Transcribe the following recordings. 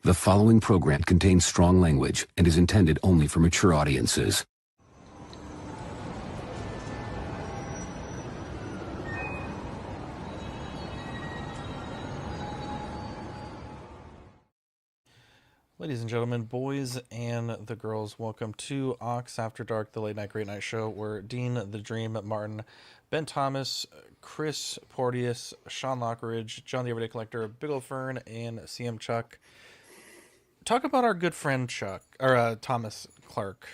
The following program contains strong language and is intended only for mature audiences. Ladies and gentlemen, boys and the girls, welcome to Ox After Dark, the late night great night show where Dean the Dream Martin, Ben Thomas, Chris Porteous, Sean Lockridge, John the Everyday Collector, Big Ol' Fern, and CM Chuck talk about our good friend Chuck, or Thomas Clarke,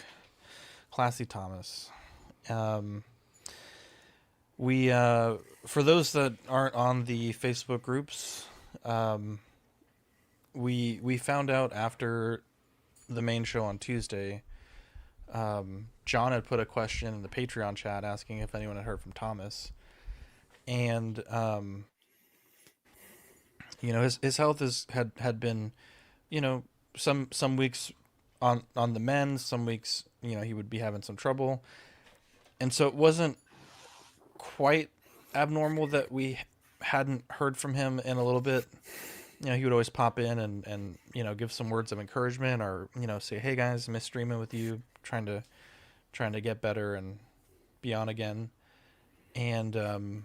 Classy Thomas. We for those that aren't on the Facebook groups, we found out after the main show on Tuesday. John had put a question in the Patreon chat asking if anyone had heard from Thomas, and his health had been, some weeks on the mend, some weeks he would be having some trouble, and so it wasn't quite abnormal that we hadn't heard from him in a little bit. He would always pop in and give some words of encouragement, or say, hey guys, miss streaming with you, trying to get better and be on again. And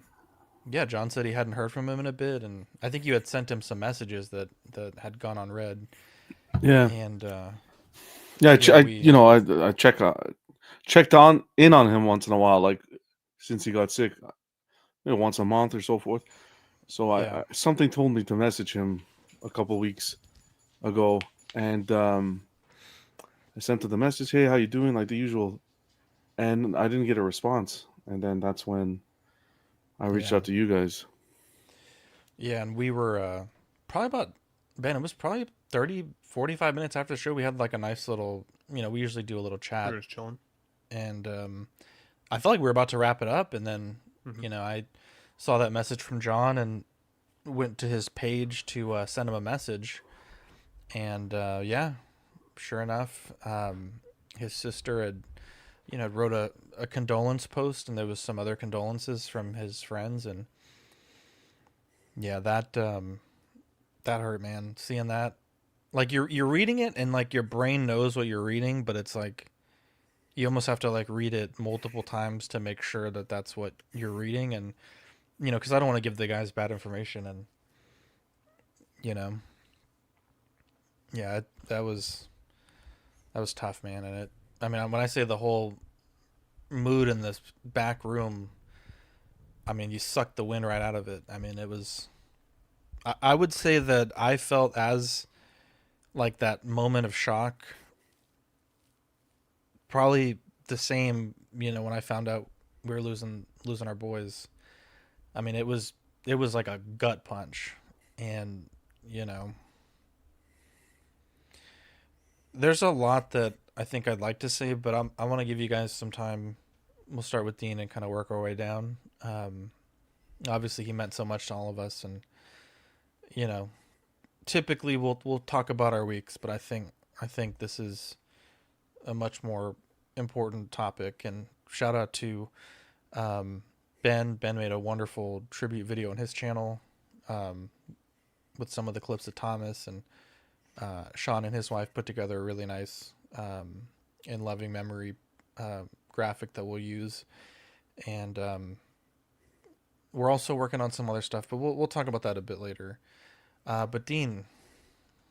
John said he hadn't heard from him in a bit, and I think you had sent him some messages that had gone unread. Yeah. And I checked in on him once in a while, like since he got sick, once a month or so forth. So I something told me to message him a couple weeks ago, and I sent him the message, hey, how you doing, like the usual, and I didn't get a response, and then that's when I reached out to you guys. Yeah, and we were probably about, Ben, it was probably 30, 45 minutes after the show. We had like a nice little, we usually do a little chat. We were just chilling. And I felt like we were about to wrap it up, and then, I saw that message from John and went to his page to send him a message. And sure enough, his sister had wrote a condolence post, and there was some other condolences from his friends, and that hurt, man. Seeing that, like you're reading it and like your brain knows what you're reading, but it's like you almost have to like read it multiple times to make sure that that's what you're reading. And because I don't want to give the guys bad information, and that was tough, man. And when I say the whole mood in this back room, you sucked the wind right out of it. It was, I would say that I felt as like that moment of shock, probably the same, when I found out we were losing our boys. It was like a gut punch, and there's a lot that I think I'd like to say, but I want to give you guys some time. We'll start with Dean and kind of work our way down. Obviously he meant so much to all of us, and typically we'll talk about our weeks, but I think this is a much more important topic. And shout out to Ben made a wonderful tribute video on his channel with some of the clips of Thomas, and Sean and his wife put together a really nice in loving memory graphic that we'll use. And we're also working on some other stuff, but we'll talk about that a bit later. But Dean,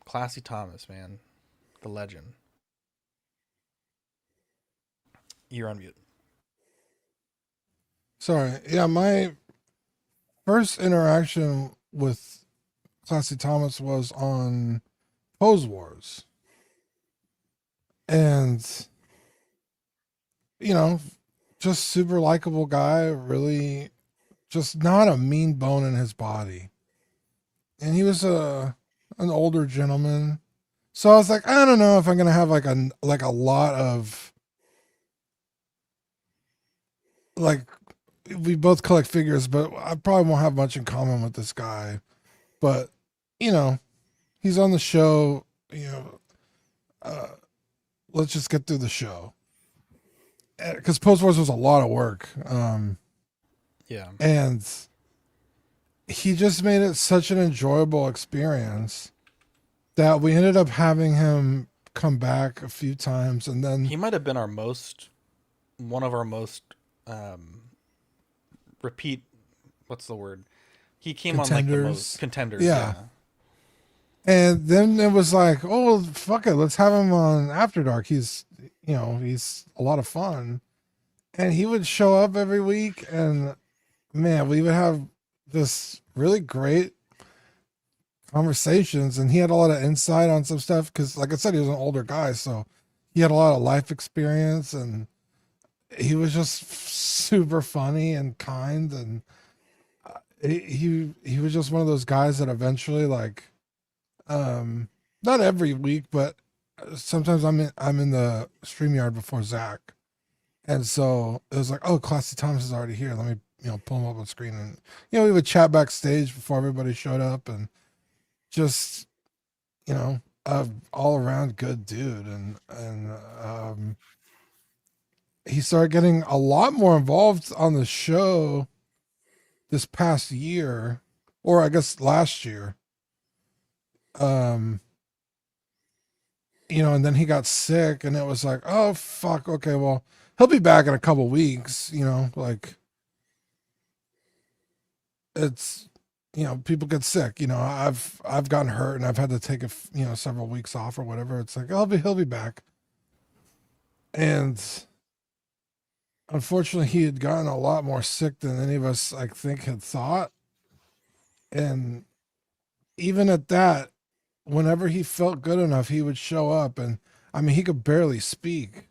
Classy Thomas, man, the legend. You're on mute. Sorry. Yeah, my first interaction with Classy Thomas was on Pose Wars. And, just super likable guy, really just not a mean bone in his body. And he was an older gentleman. So I was like, I don't know if I'm going to have like a lot of, like, we both collect figures, but I probably won't have much in common with this guy. But, he's on the show, let's just get through the show. Because Post Wars was a lot of work. And he just made it such an enjoyable experience that we ended up having him come back a few times, and then He might have been one of our most repeat. What's the word? He came on like the most contenders. Yeah. And then it was like, oh, fuck it, let's have him on After Dark. He's a lot of fun, and he would show up every week, and man, we would have this really great conversations, and he had a lot of insight on some stuff because, like I said, he was an older guy, so he had a lot of life experience, and he was just super funny and kind, and he was just one of those guys that eventually, like, not every week, but sometimes I'm in the StreamYard before Zach, and so it was like, oh, Classy Thomas is already here, let me pull him up on screen, and we would chat backstage before everybody showed up, and just a all around good dude, and he started getting a lot more involved on the show this past year, or I guess last year. And then he got sick, and it was like, oh fuck, okay, well, he'll be back in a couple weeks, like, it's people get sick, I've gotten hurt, and I've had to take several weeks off or whatever. It's like, he'll be back. And unfortunately, he had gotten a lot more sick than any of us, I think, had thought. And even at that, whenever he felt good enough, he would show up, and I mean, he could barely speak,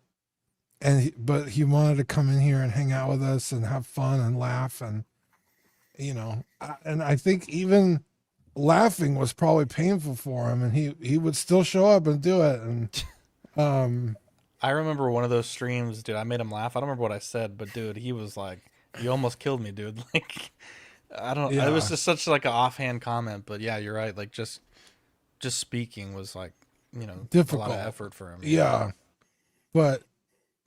but he wanted to come in here and hang out with us and have fun and laugh, and and I think even laughing was probably painful for him, and he would still show up and do it. And I remember one of those streams, dude. I made him laugh. I don't remember what I said, but dude, he was like, "You almost killed me, dude." Like, I don't. Yeah. It was just such like an offhand comment, but yeah, you're right. Like, just speaking was like, difficult, a lot of effort for him. Yeah, but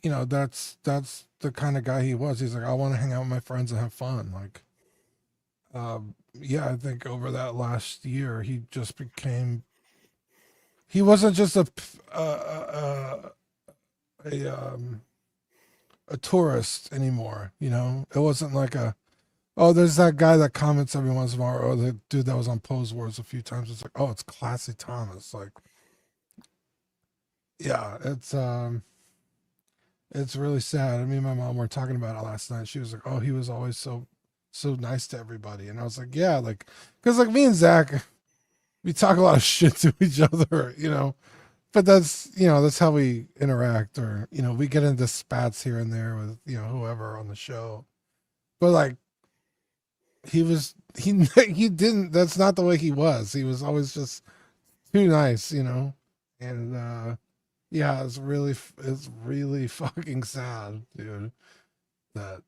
that's the kind of guy he was. He's like, I want to hang out with my friends and have fun. Like, yeah, I think over that last year, he just became. He wasn't just a tourist anymore. It wasn't like there's that guy that comments every once in a while, or the dude that was on Pose Wars a few times. It's like, oh, it's Classy Thomas. Like, yeah, it's really sad. Me and my mom were talking about it last night. She was like, oh, he was always so nice to everybody. And I was like, yeah, like, because like me and Zach, we talk a lot of shit to each other, but that's how we interact, or we get into spats here and there with whoever on the show, but like he didn't, that's not the way he was. He was always just too nice, and yeah, it's really fucking sad, dude, that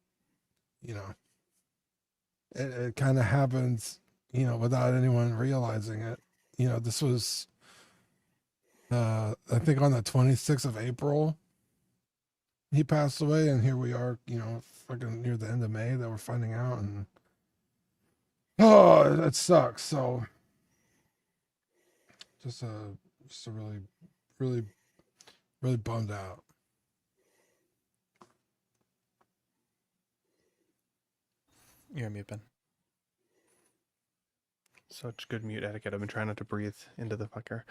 it kind of happens without anyone realizing it. This was I think on the 26th of April he passed away, and here we are, fucking near the end of May that we're finding out, and oh, it sucks. So just a really, really, really bummed out. You're mute, Ben. Such good mute etiquette. I've been trying not to breathe into the fucker.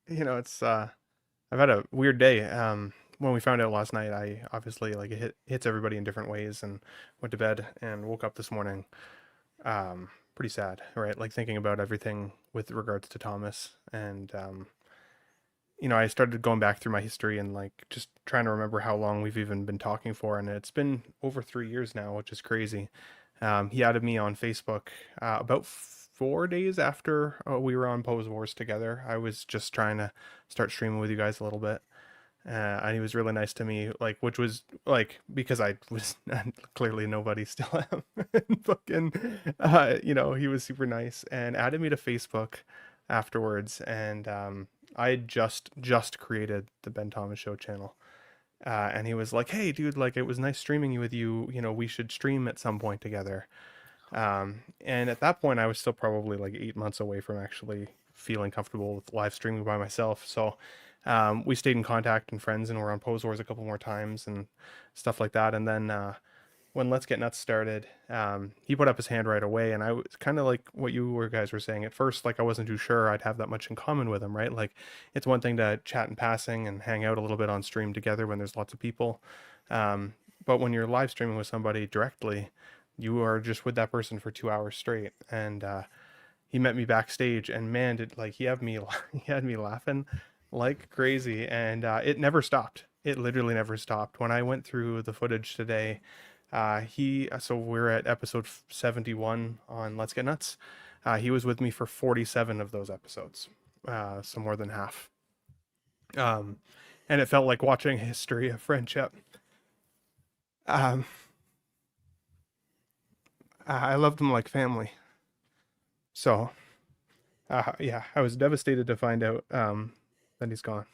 It's I've had a weird day. When we found out last night, I obviously, like, it hits everybody in different ways, and went to bed and woke up this morning pretty sad, right? Like, thinking about everything with regards to Thomas, and I started going back through my history and, like, just trying to remember how long we've even been talking for, and it's been over 3 years now, which is crazy. He added me on Facebook about 4 days after we were on Pose Wars together. I was just trying to start streaming with you guys a little bit. And he was really nice to me, like, which was, like, because I was clearly nobody, still am. Fucking, he was super nice and added me to Facebook afterwards. And I had just created the Ben Thomas Show channel. And he was like, hey, dude, like, it was nice streaming with you. We should stream at some point together. And at that point, I was still probably like 8 months away from actually feeling comfortable with live streaming by myself. So we stayed in contact and friends, and we're on Pose Wars a couple more times and stuff like that. And then when Let's Get Nuts started, he put up his hand right away, and I was kind of like what you guys were saying at first. Like I wasn't too sure I'd have that much in common with him, right? Like it's one thing to chat in passing and hang out a little bit on stream together when there's lots of people, but when you're live streaming with somebody directly, you are just with that person for 2 hours straight. And he met me backstage, and man, did like he had me he had me laughing like crazy, and it never stopped. It literally never stopped. When I went through the footage today, so we're at episode 71 on Let's Get Nuts. He was with me for 47 of those episodes, so more than half. And it felt like watching a history of friendship. I loved him like family. So, yeah, I was devastated to find out that he's gone.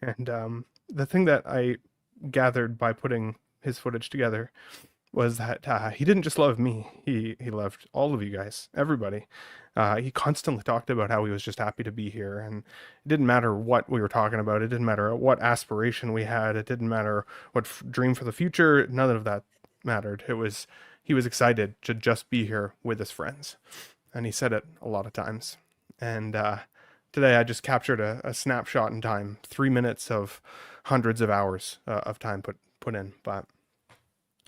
And the thing that I gathered by putting his footage together was that he didn't just love me. He loved all of you guys, everybody. He constantly talked about how he was just happy to be here, and it didn't matter what we were talking about. It didn't matter what aspiration we had. It didn't matter what dream for the future. None of that mattered. He was excited to just be here with his friends, and he said it a lot of times. And today I just captured a snapshot in time, 3 minutes of hundreds of hours of time put in. But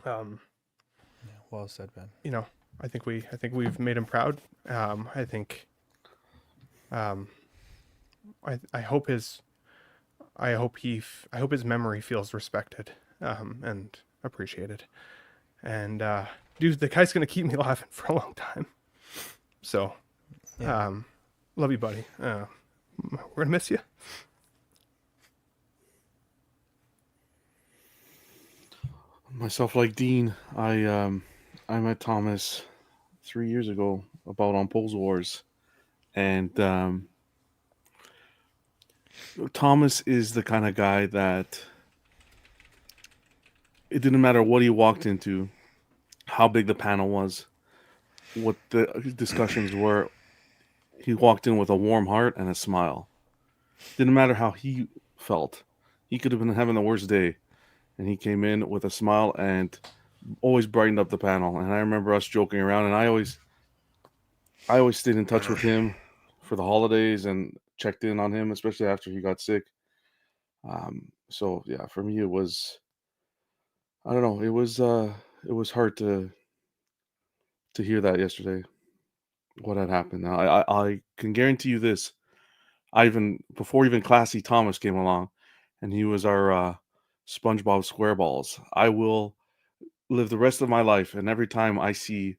Yeah, well said, Ben. you know, I think we've made him proud. I think I hope his memory feels respected and appreciated. And dude, the guy's gonna keep me laughing for a long time. So Yeah. love you, buddy. We're gonna miss you. Myself, like Dean, I met Thomas 3 years ago about on Pose Wars, and Thomas is the kind of guy that it didn't matter what he walked into, how big the panel was, what the discussions were. He walked in with a warm heart and a smile. Didn't matter how he felt. He could have been having the worst day, and he came in with a smile and always brightened up the panel. And I remember us joking around, and I always stayed in touch with him for the holidays and checked in on him, especially after he got sick. So yeah, for me it was, I don't know, it was hard to hear that yesterday, what had happened. Now I can guarantee you this. Before even Classy Thomas came along, and he was our SpongeBob SquareBalls, I will live the rest of my life, and every time I see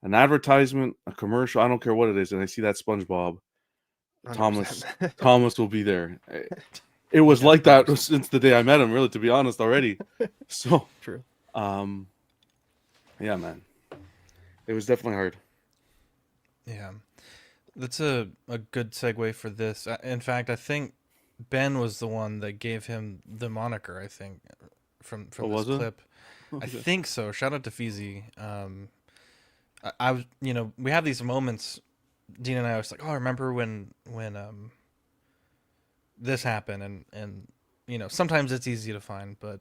an advertisement, a commercial, I don't care what it is, and I see that SpongeBob, 100%. Thomas will be there. It was like that since the day I met him, really, to be honest, already. So True. yeah, man, it was definitely hard. Yeah. That's a good segue for this. In fact, I think Ben was the one that gave him the moniker, I think, from Oh, this was it? clip. I Okay. think so. Shout out to Feezy. I was, we have these moments, Dean and I was like, oh, I remember when this happened, and sometimes it's easy to find, but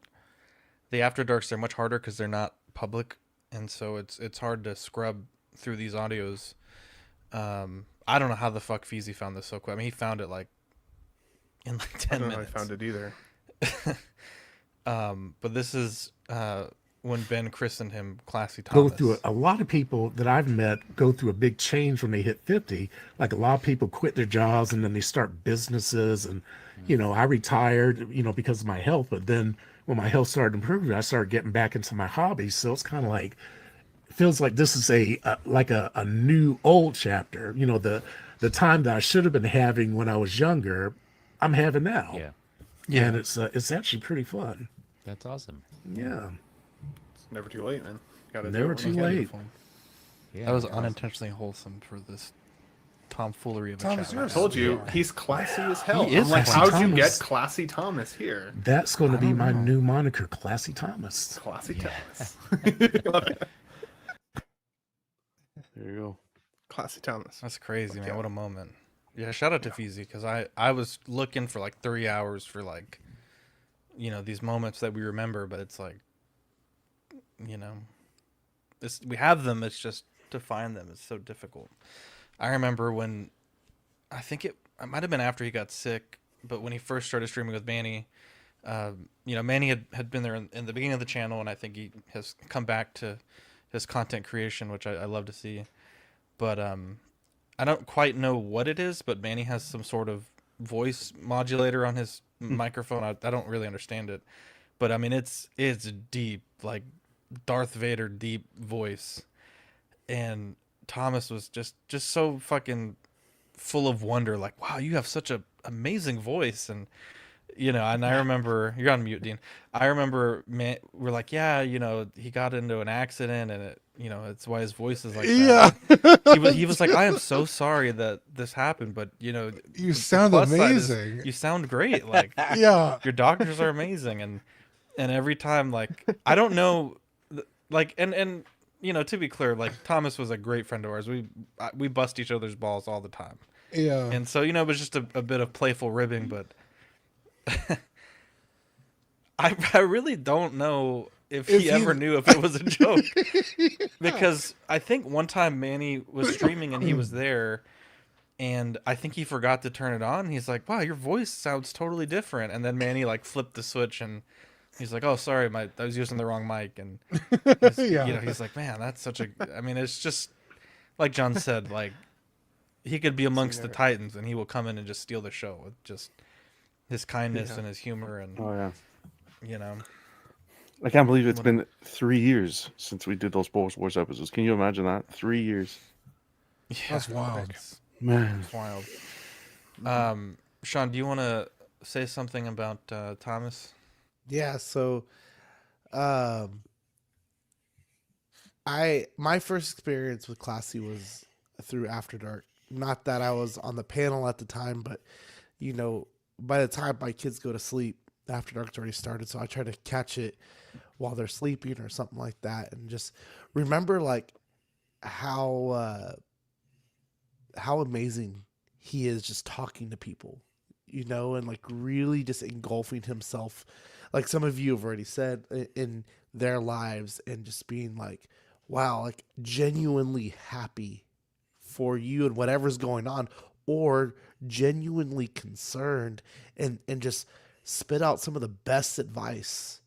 the After Darks, they're much harder because they're not public, and so it's hard to scrub through these audios. I don't know how the fuck Feezy found this so quick. I mean, he found it like in like 10 I don't know minutes. how I found it either. But this is when Ben christened him Classy Go Thomas. through a lot of people that I've met go through a big change when they hit 50. Like a lot of people quit their jobs and then they start businesses. And, I retired, because of my health. But then when my health started improving, I started getting back into my hobbies. So it's kind of like, it feels like this is a new old chapter. The time that I should have been having when I was younger, I'm having now. Yeah, And it's actually pretty fun. that's awesome. Yeah. It's never too late, man. Gotta Never do it when too you can. late. Beautiful. Yeah, That was awesome. unintentionally wholesome for this tomfoolery of a Thomas, chat. you're I told you, he's classy as hell. He is I'm like, classy. how'd you Thomas. get Classy Thomas here? That's going to I be don't my know. new moniker, Classy Thomas. Classy Yeah. Thomas. Love it. There you go. Classy Thomas. That's crazy, Fuck man. yeah. What a moment. Yeah, shout out to Feezy, because I was looking for like 3 hours for like, these moments that we remember, but it's like, you know, we have them. It's just to find them. It's so difficult. I remember when, it might have been after he got sick, but when he first started streaming with Manny, Manny had been there in the beginning of the channel, and I think he has come back to his content creation, which I love to see. But I don't quite know what it is, but Manny has some sort of voice modulator on his microphone. I don't really understand it, but I mean it's deep, like Darth Vader deep voice, and Thomas was just so fucking full of wonder, like, wow, you have such a amazing voice. And and I remember, you're on mute, Dean. I remember, man, we're like, yeah, he got into an accident, and it's why his voice is like that. Yeah. He was like, I am so sorry that this happened, but You the sound plus side is amazing. you sound great. Like, Yeah. your doctors are amazing, and every time, like, I don't know, like, and to be clear, like, Thomas was a great friend of ours. We bust each other's balls all the time, Yeah. and so it was just a bit of playful ribbing, but I really don't know if he ever knew if it was a joke, because I think one time Manny was streaming and he was there, and I think he forgot to turn it on. He's like, wow, your voice sounds totally different. And then Manny like flipped the switch, and he's like, oh, sorry, I was using the wrong mic. And Yeah. he's like, man, that's such a, I mean, it's just like John said, like, he could be amongst the Titans and he will come in and just steal the show with just his kindness and his humor. And Oh yeah. I can't believe it's been 3 years since we did those Post Wars episodes. Can you imagine that? 3 years. Yeah, That's wild. Man. It's wild. Sean, do you want to say something about Thomas? Yeah, so my first experience with Classy was through After Dark. Not that I was on the panel at the time, but by the time my kids go to sleep, After Dark's already started, so I try to catch it while they're sleeping or something like that, and just remember like how amazing he is just talking to people, and like really just engulfing himself, like some of you have already said, in their lives, and just being like, wow, like genuinely happy for you and whatever's going on, or genuinely concerned, and just spit out some of the best advice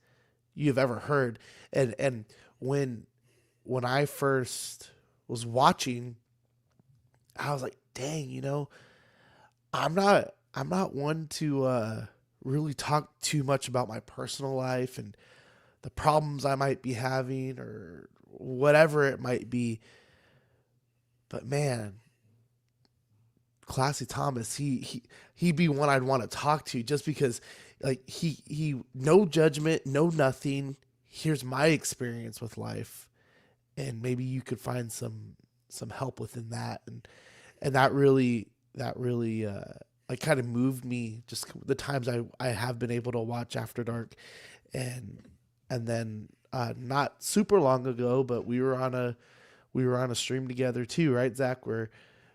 you've ever heard. And when I first was watching, I was like, dang, I'm not one to really talk too much about my personal life and the problems I might be having or whatever it might be. But man, Classy Thomas, he'd be one I'd want to talk to, just because like he no judgment, no nothing. Here's my experience with life, and maybe you could find some help within that. And that really like kind of moved me, just the times I have been able to watch After Dark. And then not super long ago, but we were on a stream together too, right, Zach, where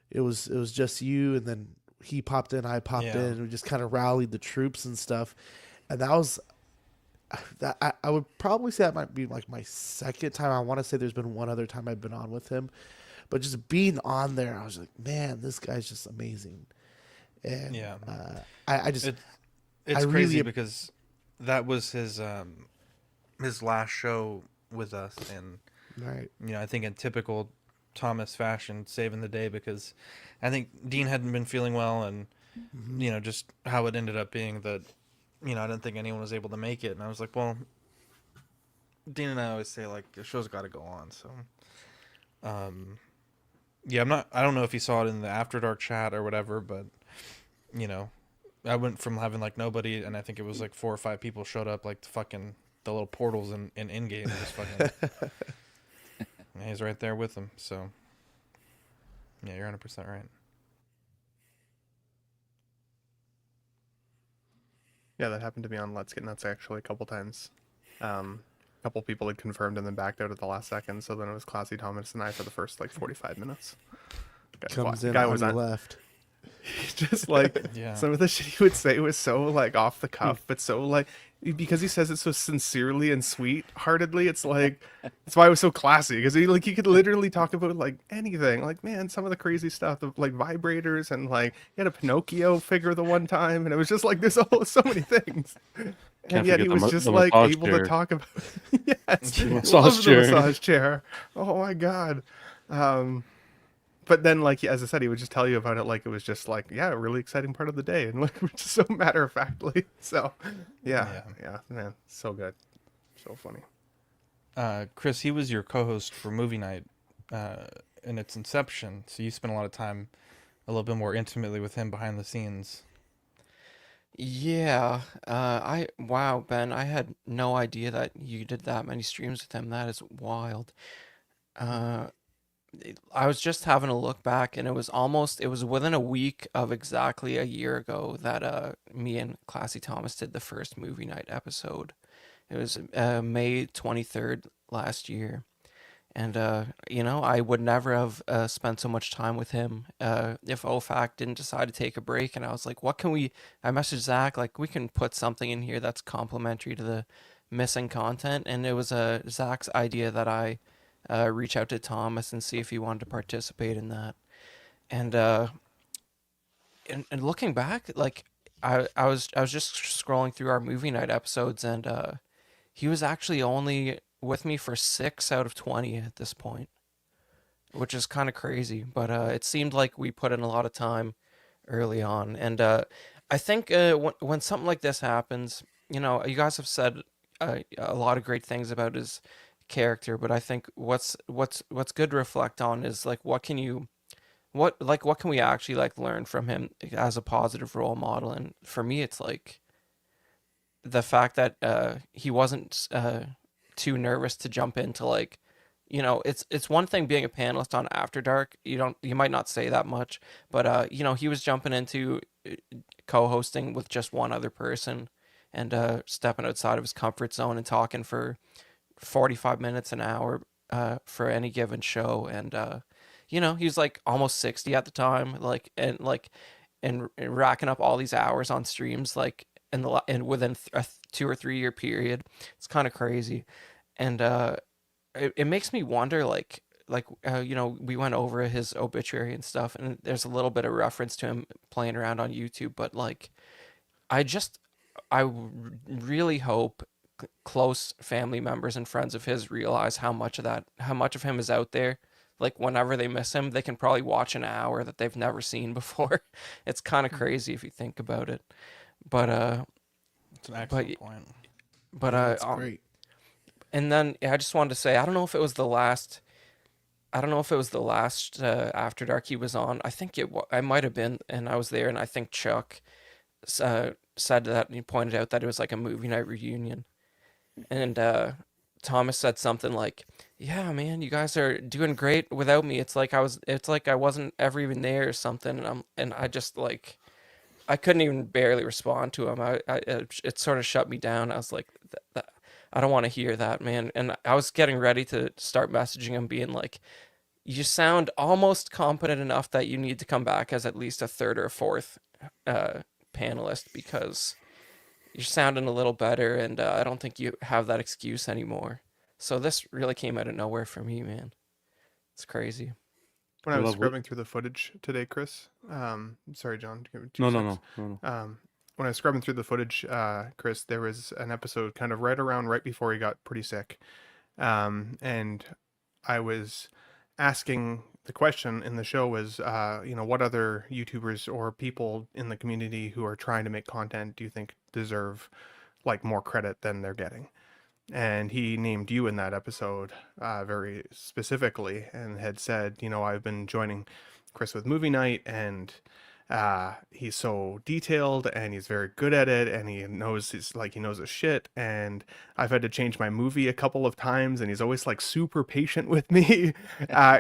it was just you, and then he popped in, I popped in, and we just kind of rallied the troops and stuff. And that was that I would probably say that might be like my second time. I want to say there's been one other time I've been on with him, but just being on there, I was like, man, this guy's just amazing. And I just it's crazy because that was his last show with us, and right, I think in typical Thomas fashion, saving the day, because I think Dean hadn't been feeling well, and just how it ended up being that I didn't think anyone was able to make it, and I was like, well, Dean and I always say, like, the show's got to go on. So I don't know if he saw it in the After Dark chat or whatever, but I went from having like nobody, and I think it was like 4 or 5 people showed up, like the little portals in in-game, just fucking and he's right there with them. So yeah, you're 100% right. Yeah, that happened to me on Let's Get Nuts actually a couple times. a couple people had confirmed and then backed out at the last second. So then it was Classy Thomas and I for the first like 45 minutes. Comes in Guy on was the on, left. just like Yeah. some of the shit he would say was so like off the cuff, but so like because he says it so sincerely and sweet-heartedly. It's like that's why it was so classy, because he could literally talk about like anything. Like, man, some of the crazy stuff of like vibrators, and like he had a Pinocchio figure the one time, and it was just like there's so many things. Can't And yet forget he was the just the like massage able chair. to talk about yes, The loved massage the chair. massage chair. Oh my god. But then, like, as I said, he would just tell you about it like it was just like, yeah, a really exciting part of the day, and like just so matter of factly. So, yeah, man, so good, so funny. Chris, he was your co-host for movie night in its inception, so you spent a lot of time, a little bit more intimately with him behind the scenes. Yeah, wow, Ben, I had no idea that you did that many streams with him. That is wild. Uh, I was just having a look back, and it was within a week of exactly a year ago that me and Classy Thomas did the first movie night episode. It was May 23rd last year. And I would never have spent so much time with him if OFAC didn't decide to take a break. And I was like, I messaged Zach, like, we can put something in here that's complementary to the missing content. And it was Zach's idea that I reach out to Thomas and see if he wanted to participate in that. And and looking back, like, I was just scrolling through our movie night episodes, and he was actually only with me for 6 out of 20 at this point, which is kind of crazy. But it seemed like we put in a lot of time early on, and I think when something like this happens, you guys have said a lot of great things about his character, but I think what's good to reflect on is like what can we actually like learn from him as a positive role model. And for me, it's like the fact that he wasn't too nervous to jump into, like, it's one thing being a panelist on After Dark. You might not say that much, but he was jumping into co-hosting with just one other person, and stepping outside of his comfort zone and talking for 45 minutes, an hour for any given show. And he was like almost 60 at the time, like, and racking up all these hours on streams, like, and within a 2 or 3 year period. It's kind of crazy. And it makes me wonder, we went over his obituary and stuff, and there's a little bit of reference to him playing around on YouTube, but like, I really hope close family members and friends of his realize how much of him is out there. Like, whenever they miss him, they can probably watch an hour that they've never seen before. It's kind of crazy if you think about it. But It's an excellent point. but That's great. and then I just wanted to say, I don't know if it was the last After Dark he was on. I think I might have been, and I was there, and I think Chuck said that, and he pointed out that it was like a movie night reunion. And Thomas said something like, "Yeah, man, you guys are doing great without me. It's like I wasn't ever even there or something." And I just, like, I couldn't even barely respond to him. It sort of shut me down. I was like, I don't want to hear that, man. And I was getting ready to start messaging him, being like, you sound almost competent enough that you need to come back as at least a third or a fourth panelist, because you're sounding a little better, and I don't think you have that excuse anymore. So this really came out of nowhere for me, man. It's crazy. When I was love it. scrubbing through the footage today, Chris. Sorry, John. Give me two No, seconds. no. When I was scrubbing through the footage, Chris, there was an episode kind of right before he got pretty sick, and I was asking the question in the show was, what other YouTubers or people in the community who are trying to make content do you think deserve like more credit than they're getting? And he named you in that episode very specifically, and had said, I've been joining Chris with movie night, and he's so detailed, and he's very good at it, and he knows his shit, and I've had to change my movie a couple of times, and he's always like super patient with me,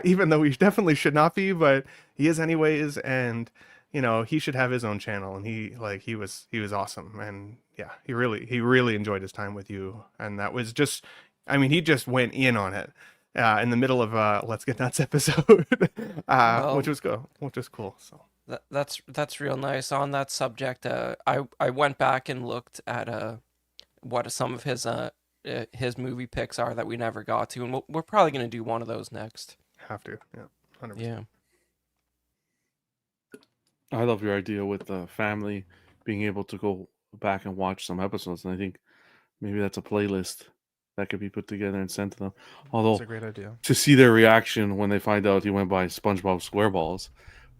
even though he definitely should not be, but he is anyways. And he should have his own channel, and he was awesome. And yeah, he really enjoyed his time with you, and that was just I mean, he just went in on it in the middle of Let's Get Nuts episode, Well, which was cool. So that's real nice. On that subject, I went back and looked at what some of his movie picks are that we never got to, and we're probably gonna do one of those next. have to, yeah, 100%. Yeah. I love your idea with the family being able to go back and watch some episodes, and I think maybe that's a playlist that could be put together and sent to them. Although That's a great idea. to see their reaction when they find out he went by SpongeBob SquareBalls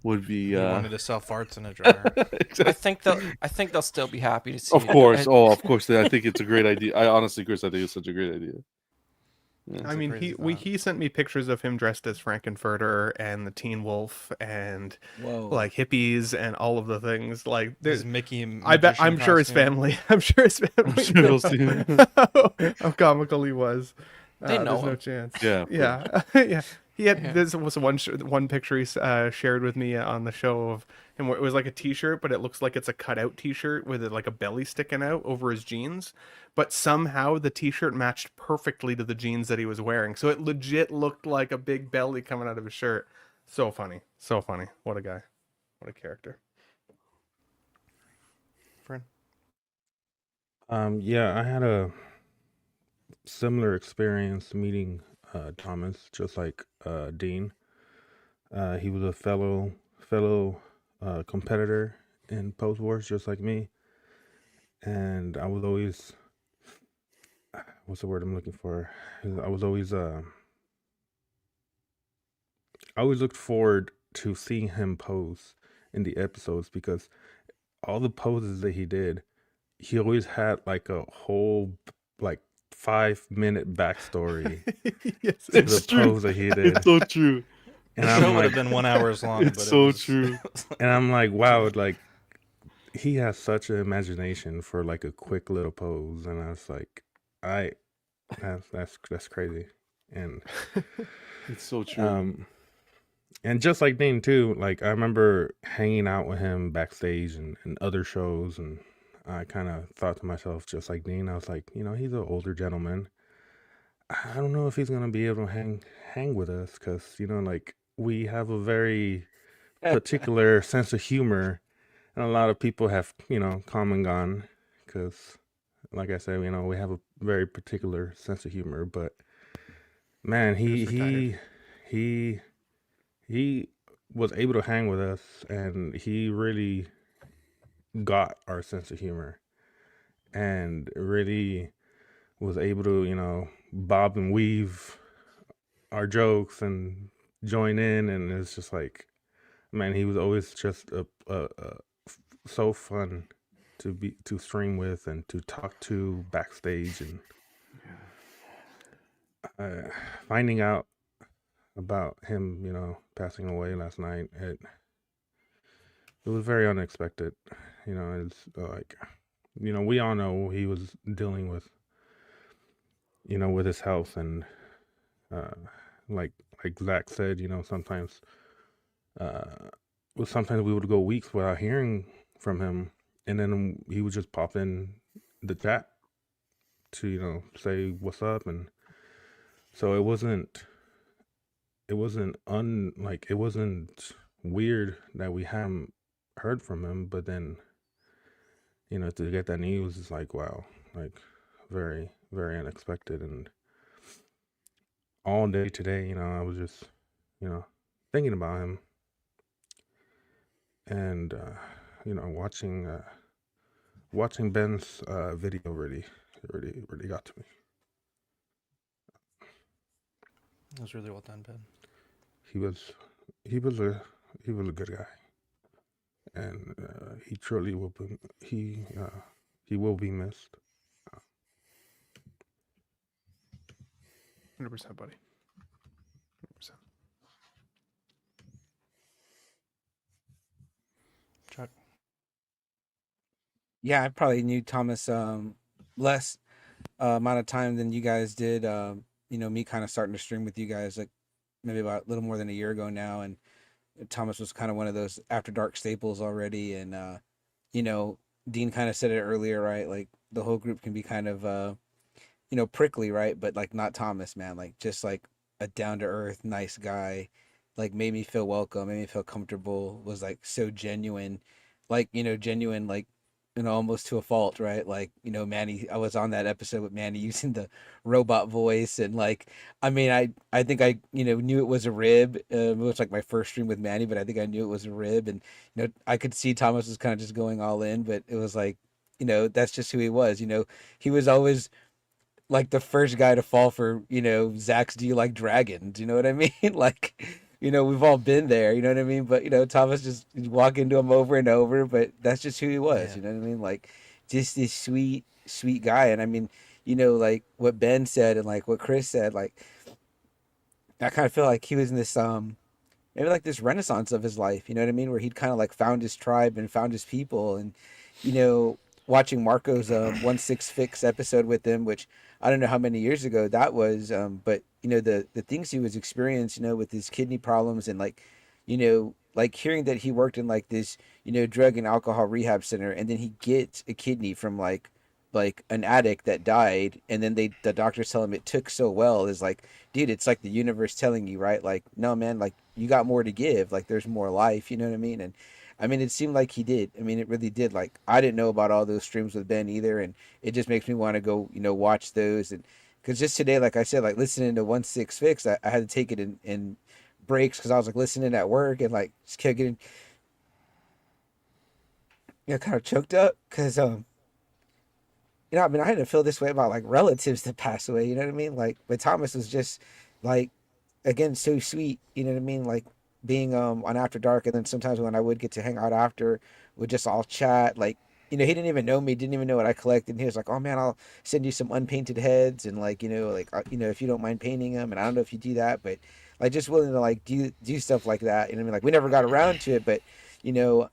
would be. He wanted to sell farts in a jar. I think they'll still be happy to see Of it. course, of course. I think it's a great idea. I honestly, Chris, I think it's such a great idea. Yeah. I mean, he sent me pictures of him dressed as Frankenfurter and the Teen Wolf and like hippies and all of the things. Like His Mickey. I bet I'm sure his costume. family. I'm sure his family. sure they'll see him. How comical he was. They know there's no him. chance. Yeah. Yeah. Yeah. He had Yeah. this was one picture he shared with me on the show of him. It was like a T-shirt, but it looks like it's a cutout T-shirt with like a belly sticking out over his jeans. But somehow the T-shirt matched perfectly to the jeans that he was wearing, so it legit looked like a big belly coming out of his shirt. So funny, so funny. What a guy, what a character. Friend. Yeah, I had a similar experience meeting Thomas, just like Dean. He was a fellow competitor in Post Wars, just like me. And I was always, what's the word I'm looking for? I was always, I always looked forward to seeing him pose in the episodes, because all the poses that he did, he always had like a whole like 5-minute backstory Yes, to the pose that he did. It's so true. And The I'm show would like, have been 1 hour long. It's but so it was, true. and I'm like, wow, like he has such an imagination for like a quick little pose, and I was like, that's crazy, and It's so true. and just like Dean too, like I remember hanging out with him backstage and other shows, and I kind of thought to myself, just like Dean, I was like, you know, he's an older gentleman. I don't know if he's gonna be able to hang with us, because you know, like we have a very particular sense of humor, and a lot of people have, you know, come and gone, because like I said, you know, we have a very particular sense of humor. But man, he was able to hang with us, and he really got our sense of humor, and really was able to, you know, bob and weave our jokes and join in, and it's just like, man, he was always just so fun to stream with and to talk to backstage, and finding out about him, you know, passing away last night, it was very unexpected. You know, it's like, you know, we all know he was dealing with, you know, with his health, and like Zach said, you know, sometimes sometimes we would go weeks without hearing from him, and then he would just pop in the chat to, you know, say what's up. And so it wasn't weird that we hadn't heard from him, but then, you know, to get that news is like, wow, like very, very unexpected. And all day today, you know, I was just, you know, thinking about him, and you know, watching Ben's video really got to me. It was really well done, Ben. He was a good guy, and he truly will be he will be missed. 100%, buddy. 100%. Chuck. Yeah, I probably knew Thomas less amount of time than you guys did. You know, me kind of starting to stream with you guys like maybe about a little more than a year ago now, and Thomas was kind of one of those after dark staples already. And you know, Dean kind of said it earlier, right? Like the whole group can be kind of prickly, right? But like not Thomas, man. Like just like a down to earth, nice guy. Like made me feel welcome, made me feel comfortable. Was like so genuine, like genuine, like almost to a fault, right? Like Manny. I was on that episode with Manny using the robot voice, and like I think I knew it was a rib. It was like my first stream with Manny, but I think I knew it was a rib, and I could see Thomas was kind of just going all in, but it was like that's just who he was. He was always like the first guy to fall for, Zach's "Do you like dragons?" You know what I mean? Like, we've all been there, you know what I mean? But Thomas just walk into him over and over, but that's just who he was, Yeah. you know what I mean? Like just this sweet, sweet guy. And I mean, like what Ben said and like what Chris said, like I kind of feel like he was in this maybe like this renaissance of his life, you know what I mean? Where he'd kind of like found his tribe and found his people. And, you know, watching Marco's 1-6 Fix episode with him, which I don't know how many years ago that was, but, the things he was experiencing, with his kidney problems and like, like hearing that he worked in like this, drug and alcohol rehab center, and then he gets a kidney from like an addict that died, and then the doctors tell him it took so well, is like, dude, it's like the universe telling you, right? Like, no, man, like you got more to give, like there's more life, you know what I mean? And I mean, it seemed like he did. I mean, it really did. Like, I didn't know about all those streams with Ben either, and it just makes me want to go, watch those. And because just today, like I said, like listening to 1-6 Fix, I had to take it in breaks because I was like listening at work and like just kept getting, kind of choked up because I mean, I didn't feel this way about like relatives that passed away. You know what I mean? Like, but Thomas was just like, again, so sweet. You know what I mean? Like being on After Dark, and then sometimes when I would get to hang out after, we'd just all chat. Like, he didn't even know me, didn't even know what I collected. And he was like, "Oh man, I'll send you some unpainted heads, and like, like if you don't mind painting them, and I don't know if you do that, but like just willing to like do stuff like that." You know what I mean? Like we never got around to it, but you know,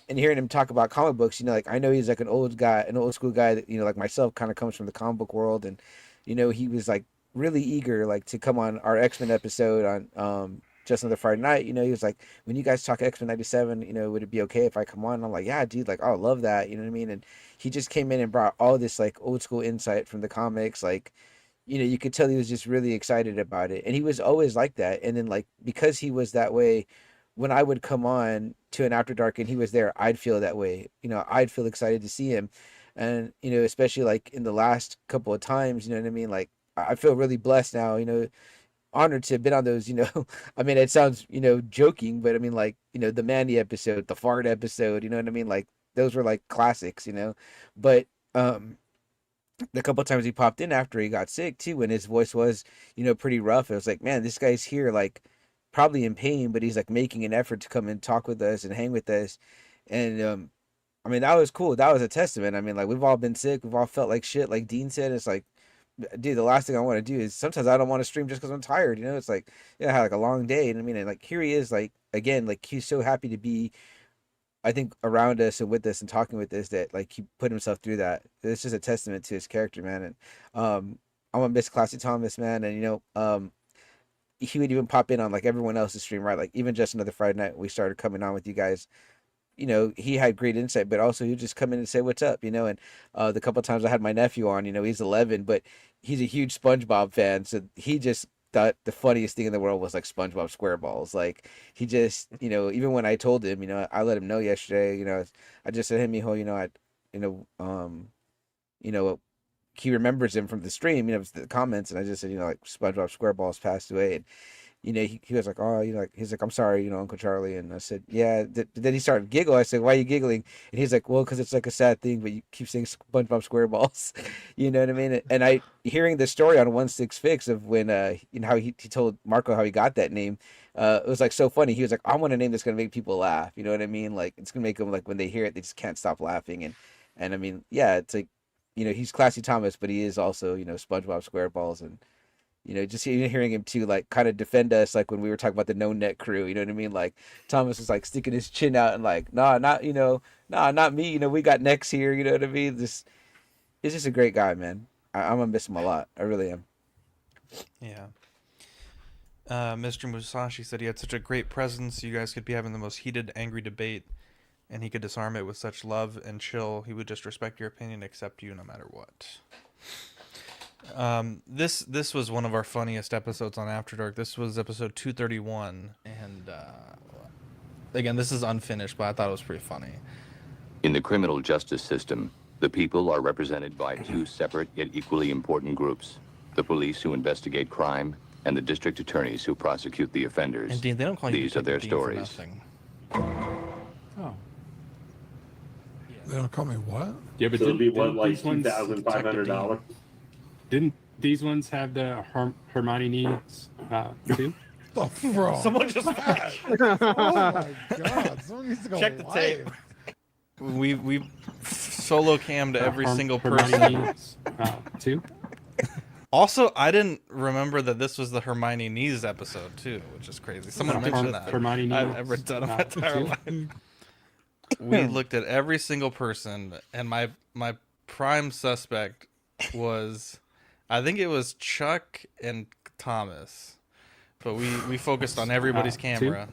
and hearing him talk about comic books, like I know he's like an old guy, an old school guy that, like myself, kind of comes from the comic book world. And, he was like really eager, like to come on our X-Men episode on just another Friday night. He was like, when you guys talk X-Men 97, would it be okay if I come on? And I'm like, yeah, dude, like, oh, I love that. You know what I mean? And he just came in and brought all this like old school insight from the comics. Like, you could tell he was just really excited about it. And he was always like that. And then like, because he was that way, when I would come on to an After Dark and he was there, I'd feel that way. I'd feel excited to see him. And, especially like in the last couple of times, you know what I mean? Like, I feel really blessed now, honored to have been on those, I mean, it sounds, joking, but I mean, like, the Mandy episode, the fart episode, you know what I mean? Like, those were like classics, but, the couple of times he popped in after he got sick too, when his voice was, pretty rough, it was like, man, this guy's here, like, probably in pain, but he's like making an effort to come and talk with us and hang with us. And I mean, that was cool. That was a testament. I mean, like we've all been sick, we've all felt like shit. Like Dean said, it's like, dude, the last thing I want to do is sometimes I don't want to stream just because I'm tired. It's like, I had like a long day, and I mean, and like here he is, like again, like he's so happy to be, I think, around us and with us and talking with us, that like he put himself through that. It's just a testament to his character, man. And I'm gonna miss Classy Thomas, man. And he would even pop in on like everyone else's stream, right? Like even just another Friday night, we started coming on with you guys. He had great insight, but also he'd just come in and say what's up, and the couple of times I had my nephew on, he's 11, but he's a huge SpongeBob fan, so he just thought the funniest thing in the world was like SpongeBob SquareBalls. Like he just, even when I told him, I let him know yesterday, I just said, hey, mijo, you know, he remembers him from the stream, the comments, and I just said, like SpongeBob SquareBalls passed away, and he was like, oh, he's like, I'm sorry, Uncle Charlie, and I said, yeah. Then he started giggle. I said, why are you giggling? And he's like, well, because it's like a sad thing, but you keep saying SpongeBob SquareBalls, you know what I mean? And I hearing the story on 1-6 Fix of when how he told Marco how he got that name. It was like so funny. He was like, I want a name that's gonna make people laugh. You know what I mean? Like it's gonna make them, like when they hear it, they just can't stop laughing. And I mean, yeah, it's like, he's Classy Thomas, but he is also, SpongeBob SquareBalls. And just hearing him too, like kind of defend us, like when we were talking about the No Net crew, you know what I mean? Like Thomas was like sticking his chin out and like, nah, not nah, not me. We got necks here. You know what I mean? This is just a great guy, man. I'm gonna miss him a lot. I really am. Yeah. Mr. Musashi said he had such a great presence. You guys could be having the most heated, angry debate, and he could disarm it with such love and chill. He would just respect your opinion, accept you no matter what. This was one of our funniest episodes on After Dark. This was episode 231, and again, this is unfinished, but I thought it was pretty funny. In the criminal justice system, the people are represented by two separate yet equally important groups: the police who investigate crime and the district attorneys who prosecute the offenders. And Dean, they don't call you These are their Dean for stories. nothing. Oh. They don't call me what? Yeah, but So it'll be didn't what, like these ones- $2,500? Didn't these ones have the Hermione needs too? The bro. Someone just Oh my god! Someone needs to go check the live. tape. We solo cammed every single Hermione person. needs too. Also, I didn't remember that this was the Hermione Knees episode too, which is crazy. Someone mentioned that. Hermione I've needs, ever done in my entire too. life. We looked at every single person, and my prime suspect was, I think it was Chuck and Thomas, but we focused on everybody's camera.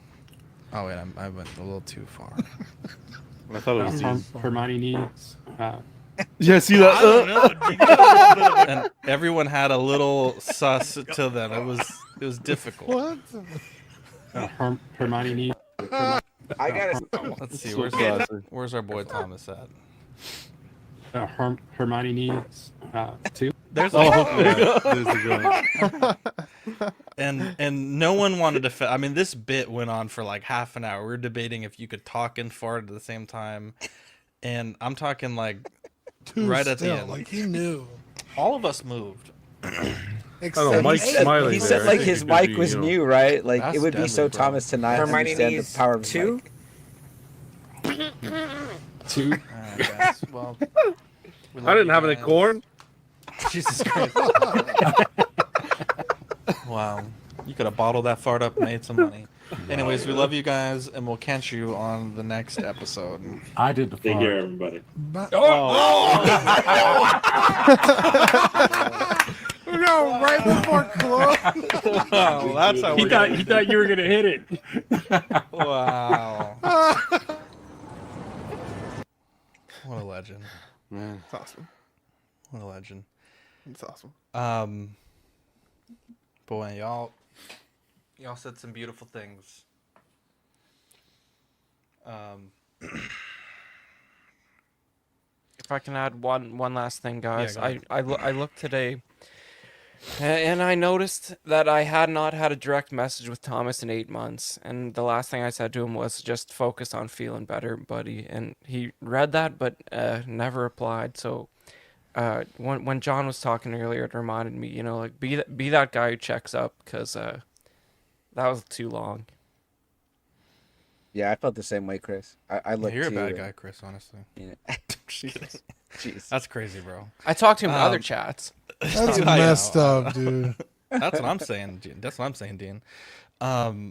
Oh wait, I went a little too far. I thought it was these. Hermione needs. Yeah, see that? I don't know. And everyone had a little sus to them. It was difficult. What? Hermione needs. I got it. Let's see, So classic. where's our boy Thomas at? Hermione needs too. There's Oh, there's the gun. and no one wanted to. I mean, this bit went on for like half an hour. We were debating if you could talk and fart at the same time, and I'm talking like right at the end. Like he knew. All of us moved. know, Mike Smiley he there. said I like think his it could mic be, was you know. new, right? Like That's it would be so deadly, bro. Thomas to not Hermione understand needs the power of his two? mic. Two. Guys, well, we love I didn't you have any guys. corn. Jesus Christ! Wow, you could have bottled that fart up and made some money. Anyways, we love you guys, and we'll catch you on the next episode. I did the Take fart. care, everybody. No, right before close. Oh, that's how He thought you were gonna hit it. Wow. What a legend. Man. It's awesome. What a legend. It's awesome. Boy, y'all said some beautiful things. If I can add one last thing, guys, go ahead. I looked today, and I noticed that I had not had a direct message with Thomas in 8 months, and the last thing I said to him was just focus on feeling better, buddy. And he read that, but never replied. So when John was talking earlier, it reminded me, you know, like be that guy who checks up, because that was too long. Yeah, I felt the same way, Chris. I looked. You're a too, bad guy, Chris, honestly. You know. Just kidding. Jeez. That's crazy, bro. I talked to him in other Um, chats. That's I know. messed up, dude. That's what I'm saying, Dean. That's what I'm saying, Dean. No,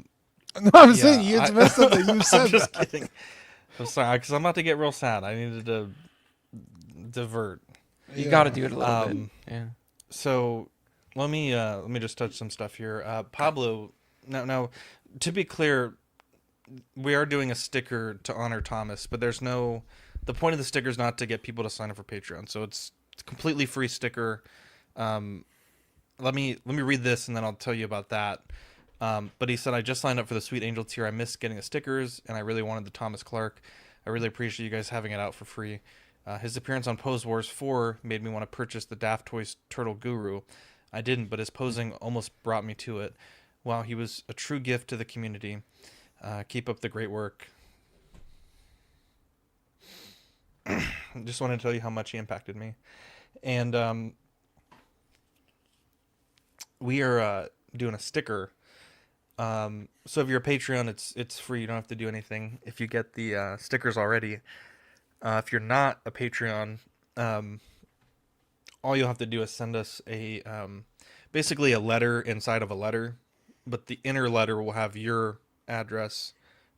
I'm saying Yeah, it's messed up that you said I'm just that. kidding. I'm sorry, because I'm about to get real sad. I needed to divert. You got to do it a little bit. Yeah. So let me just touch some stuff here. Pablo. Now, to be clear, we are doing a sticker to honor Thomas, but there's no. The point of the sticker is not to get people to sign up for Patreon, so it's a completely free sticker. Let me read this, and then I'll tell you about that. But he said, I just signed up for the Sweet Angel tier. I missed getting the stickers, and I really wanted the Thomas Clarke. I really appreciate you guys having it out for free. His appearance on Pose Wars 4 made me want to purchase the Daft Toys Turtle Guru. I didn't, but his posing almost brought me to it. Wow, he was a true gift to the community. Keep up the great work. Just wanted to tell you how much he impacted me. And we are doing a sticker. So if you're a Patreon, it's free. You don't have to do anything if you get the stickers already. If you're not a Patreon, all you'll have to do is send us a basically a letter inside of a letter, but the inner letter will have your address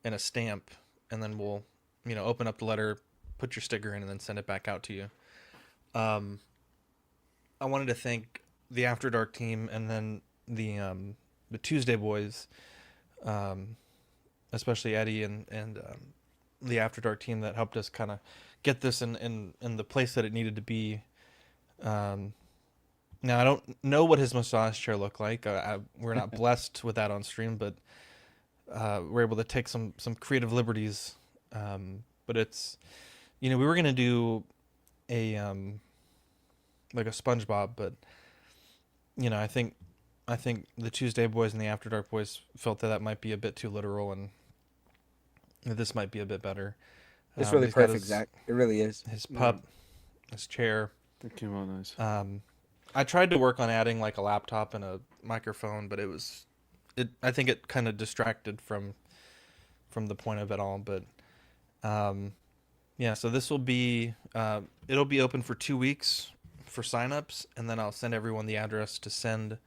and a stamp, and then we'll open up the letter, put your sticker in, and then send it back out to you. I wanted to thank the After Dark team and then the Tuesday boys, especially Eddie and the After Dark team that helped us kind of get this in the place that it needed to be. Now I don't know what his massage chair looked like. We're not blessed with that on stream, but we're able to take some creative liberties. But it's, we were gonna do a like a SpongeBob, but I think the Tuesday boys and the After Dark boys felt that might be a bit too literal, and this might be a bit better. It's really he's got perfect, Zach. It really is. His pup, his chair. That came out nice. I tried to work on adding like a laptop and a microphone, but I think it kind of distracted from the point of it all. But yeah, so this will be it'll be open for 2 weeks for signups, and then I'll send everyone the address to send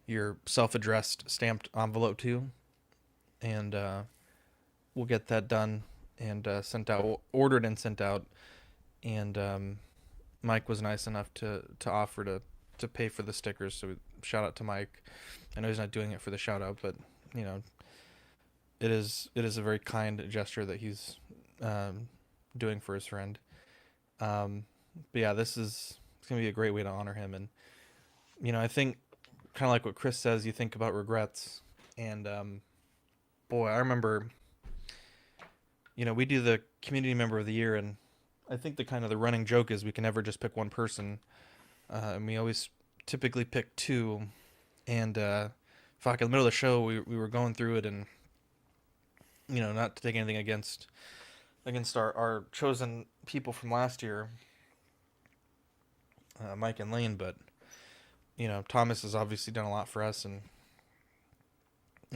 your self-addressed stamped envelope to, and we'll get that done and sent out, ordered and sent out. And Mike was nice enough to offer to pay for the stickers, so shout out to Mike. I know he's not doing it for the shout out, but it is a very kind gesture that he's doing for his friend. But yeah, it's gonna be a great way to honor him. And I think, kind of like what Chris says, you think about regrets, and boy, I remember we do the community member of the year, and I think the running joke is we can never just pick one person, and we always typically pick two. And fuck, in the middle of the show, we were going through it, and not to take anything against our chosen people from last year, Mike and Lane, but Thomas has obviously done a lot for us, and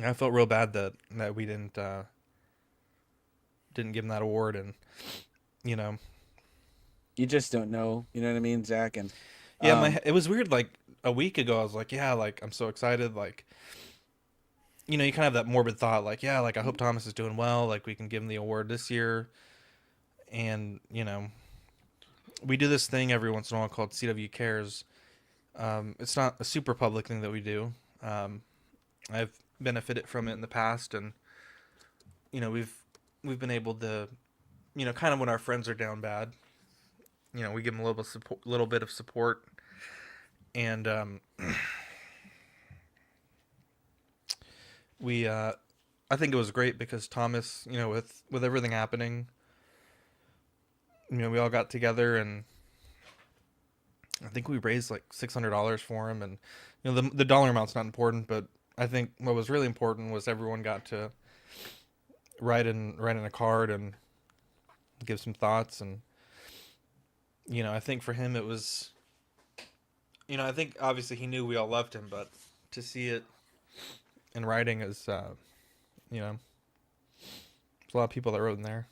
I felt real bad that we didn't give him that award. And you just don't know, you know what I mean, Zach? And yeah, it was weird. Like a week ago, I was like, yeah, like I'm so excited. Like, you kind of have that morbid thought, like, yeah, like I hope Thomas is doing well. Like we can give him the award this year. And we do this thing every once in a while called CW Cares. It's not a super public thing that we do. I've benefited from it in the past, and we've been able to, kind of when our friends are down bad, we give them a little bit of support. And I think it was great because Thomas, with everything happening, we all got together, and I think we raised like $600 for him. And the dollar amount's not important, but I think what was really important was everyone got to write in a card and give some thoughts. And I think for him it was, I think obviously he knew we all loved him, but to see it in writing is, there's a lot of people that wrote in there.